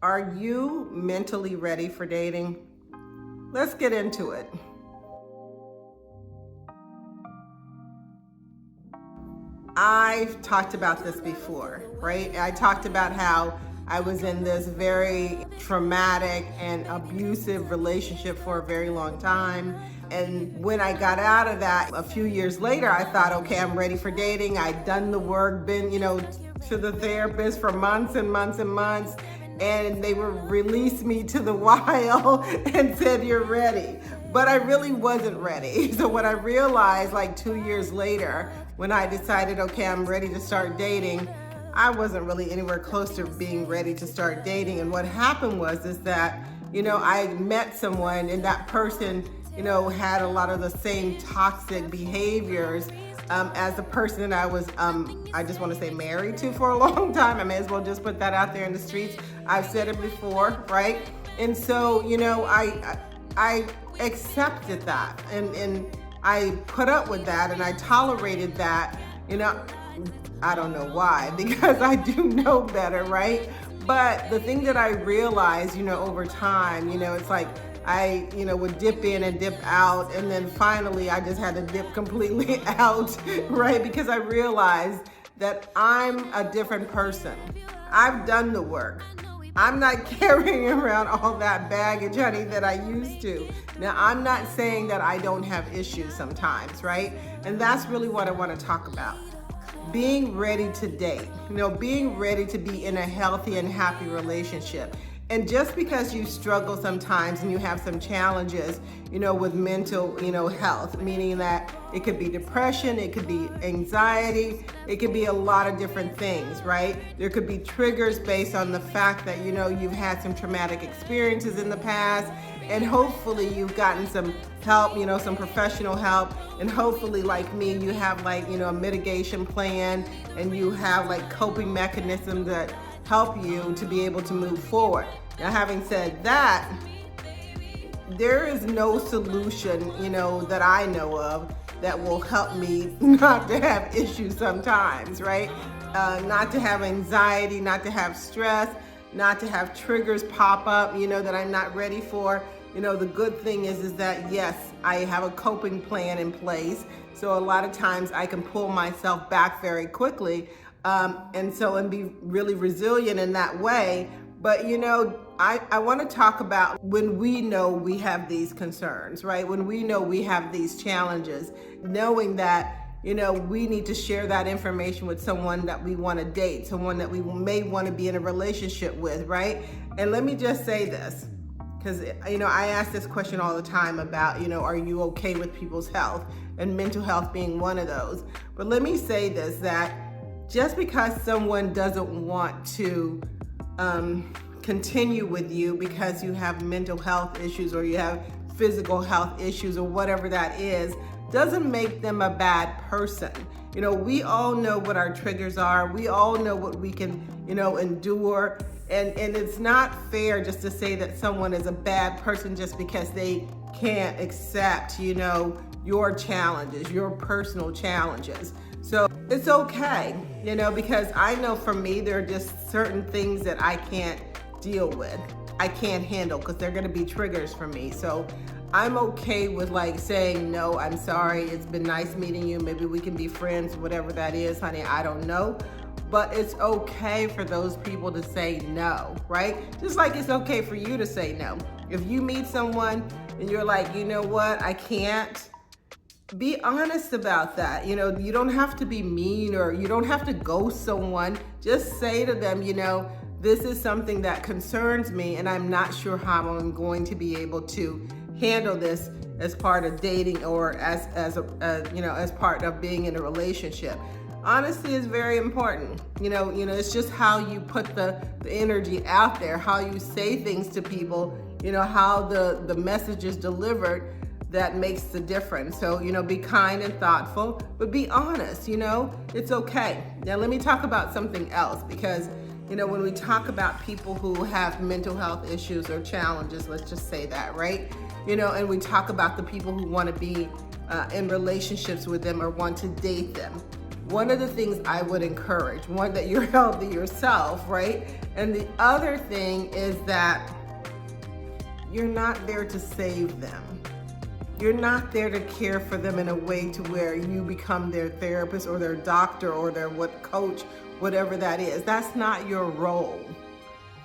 Are you mentally ready for dating? Let's get into it. I've talked about this before, right? I talked about how I was in this very traumatic and abusive relationship for a very long time. And when I got out of that a few years later, I thought, okay, I'm ready for dating. I'd done the work, been, to the therapist for months and months and months. And they would release me to the wild and said, you're ready. But I really wasn't ready. So what I realized like 2 years later, when I decided, okay, I'm ready to start dating, I wasn't really anywhere close to being ready to start dating. And what happened was that, I met someone and that person, had a lot of the same toxic behaviors as the person that I was, I just want to say married to for a long time. I may as well just put that out there in the streets. I've said it before, right? And so, I accepted that and I put up with that and I tolerated that, I don't know why, because I do know better, right? But the thing that I realized, over time, it's like I, would dip in and dip out, and then finally I just had to dip completely out, right? Because I realized that I'm a different person. I've done the work. I'm not carrying around all that baggage, honey, that I used to. Now, I'm not saying that I don't have issues sometimes, right? And that's really what I want to talk about. Being ready to date, being ready to be in a healthy and happy relationship. And just because you struggle sometimes and you have some challenges, with mental, health, meaning that it could be depression, it could be anxiety, it could be a lot of different things, right? There could be triggers based on the fact that, you've had some traumatic experiences in the past, and hopefully you've gotten some help, some professional help, and hopefully like me, you have like, a mitigation plan and you have like coping mechanisms that help you to be able to move forward. Now, having said that, there is no solution, that I know of that will help me not to have issues sometimes, right? Not to have anxiety, not to have stress, not to have triggers pop up, that I'm not ready for. The good thing is that, yes, I have a coping plan in place. So a lot of times I can pull myself back very quickly and be really resilient in that way. But, I want to talk about when we know we have these concerns, right? When we know we have these challenges, knowing that, we need to share that information with someone that we want to date, someone that we may want to be in a relationship with, right? And let me just say this, because, I ask this question all the time about, are you okay with people's health, and mental health being one of those. But let me say this, that just because someone doesn't want to continue with you because you have mental health issues or you have physical health issues or whatever that is, doesn't make them a bad person. We all know what our triggers are. We all know what we can, endure. And it's not fair just to say that someone is a bad person just because they can't accept, your challenges, your personal challenges. So it's okay, because I know for me, there are just certain things that I can't deal with. I can't handle because they're going to be triggers for me. So I'm okay with like saying, no, I'm sorry. It's been nice meeting you. Maybe we can be friends, whatever that is, honey. I don't know. But it's okay for those people to say no, right? Just like it's okay for you to say no. If you meet someone and you're like, you know what, I can't, be honest about that. You don't have to be mean or you don't have to ghost someone. Just say to them, this is something that concerns me and I'm not sure how I'm going to be able to handle this as part of dating or as part of being in a relationship. Honesty is very important. It's just how you put the energy out there, how you say things to people, how the message is delivered that makes the difference. So, be kind and thoughtful, but be honest, it's okay. Now, let me talk about something else because, when we talk about people who have mental health issues or challenges, let's just say that, right? And we talk about the people who want to be in relationships with them or want to date them. one of the things I would encourage, one, that you're healthy yourself, right? And the other thing is that you're not there to save them. You're not there to care for them in a way to where you become their therapist or their doctor or their coach, whatever that is. That's not your role.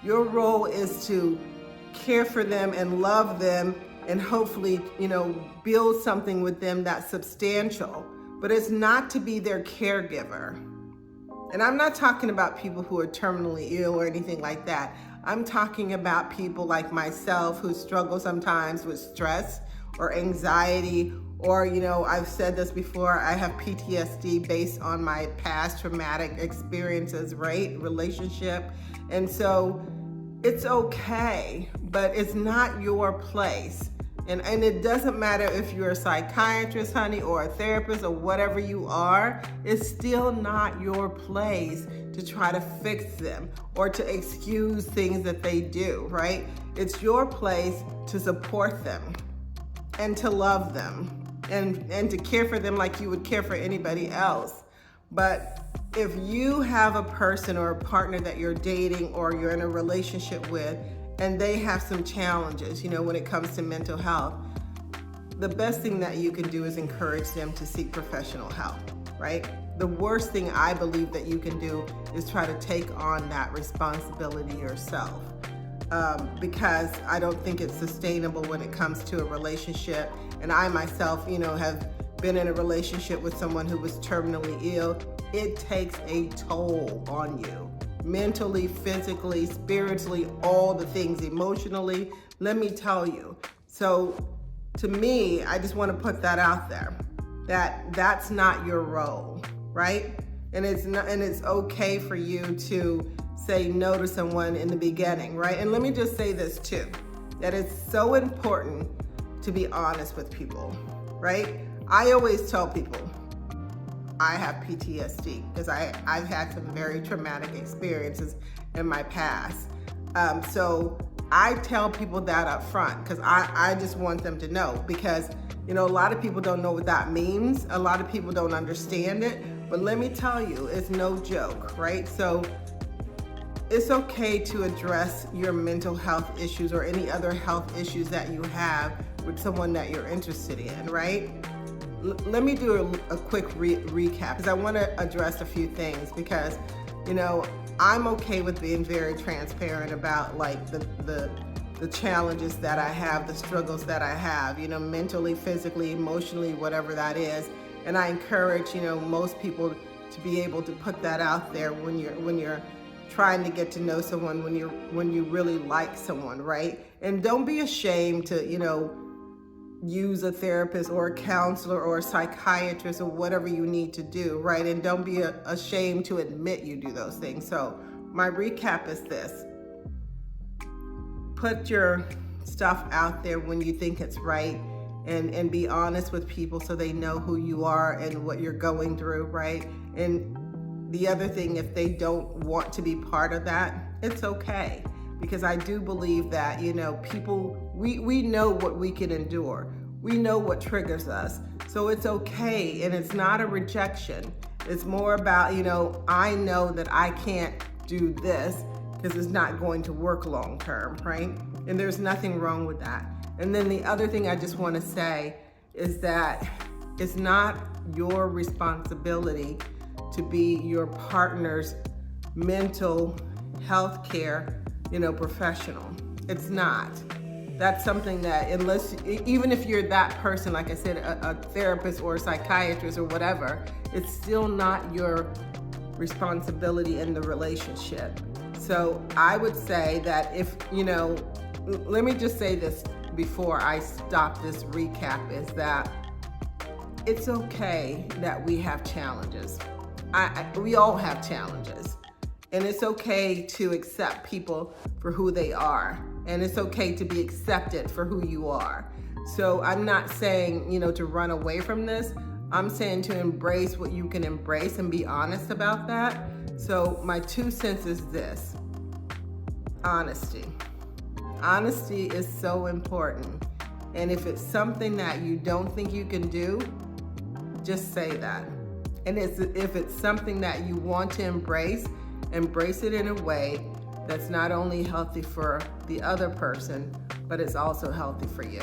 Your role is to care for them and love them and hopefully, build something with them that's substantial. But it's not to be their caregiver. And I'm not talking about people who are terminally ill or anything like that. I'm talking about people like myself who struggle sometimes with stress or anxiety, or, I've said this before, I have PTSD based on my past traumatic experiences, right? Relationship. And so it's okay, but it's not your place. And it doesn't matter if you're a psychiatrist, honey, or a therapist or whatever you are, it's still not your place to try to fix them or to excuse things that they do, right? It's your place to support them and to love them and to care for them like you would care for anybody else. But if you have a person or a partner that you're dating or you're in a relationship with and they have some challenges, when it comes to mental health, the best thing that you can do is encourage them to seek professional help, right? The worst thing I believe that you can do is try to take on that responsibility yourself. Because I don't think it's sustainable when it comes to a relationship. And I myself, have been in a relationship with someone who was terminally ill. It takes a toll on you, mentally, physically, spiritually, all the things, emotionally, let me tell you. So to me, I just want to put that out there, that's not your role, right? And it's okay for you to say no to someone in the beginning, right? And let me just say this too, that it's so important to be honest with people, right? I always tell people I have PTSD because I've had some very traumatic experiences in my past. So I tell people that up front because I just want them to know, because a lot of people don't know what that means. A lot of people don't understand it, but let me tell you, it's no joke, right? So it's okay to address your mental health issues or any other health issues that you have with someone that you're interested in, right? Let me do a quick recap because I want to address a few things, because, I'm okay with being very transparent about like the challenges that I have, the struggles that I have, mentally, physically, emotionally, whatever that is. And I encourage, most people to be able to put that out there when you're trying to get to know someone, when you really like someone, right? And don't be ashamed to, use a therapist or a counselor or a psychiatrist or whatever you need to do, right? And don't be ashamed to admit you do those things. So my recap is this: put your stuff out there when you think it's right, and be honest with people so they know who you are and what you're going through, right? And the other thing, if they don't want to be part of that, it's okay. Because I do believe that, people, we know what we can endure. We know what triggers us. So it's okay, and it's not a rejection. It's more about, I know that I can't do this because it's not going to work long term, right? And there's nothing wrong with that. And then the other thing I just want to say is that it's not your responsibility to be your partner's mental health care, professional. It's not. That's something that, even if you're that person, like I said, a therapist or a psychiatrist or whatever, it's still not your responsibility in the relationship. So I would say that if, let me just say this before I stop this recap, is that it's okay that we have challenges. We all have challenges. And it's okay to accept people for who they are. And it's okay to be accepted for who you are. So I'm not saying, to run away from this. I'm saying to embrace what you can embrace and be honest about that. So my 2 cents is this: honesty. Honesty is so important. And if it's something that you don't think you can do, just say that. And if it's something that you want to embrace it in a way that's not only healthy for the other person, but it's also healthy for you.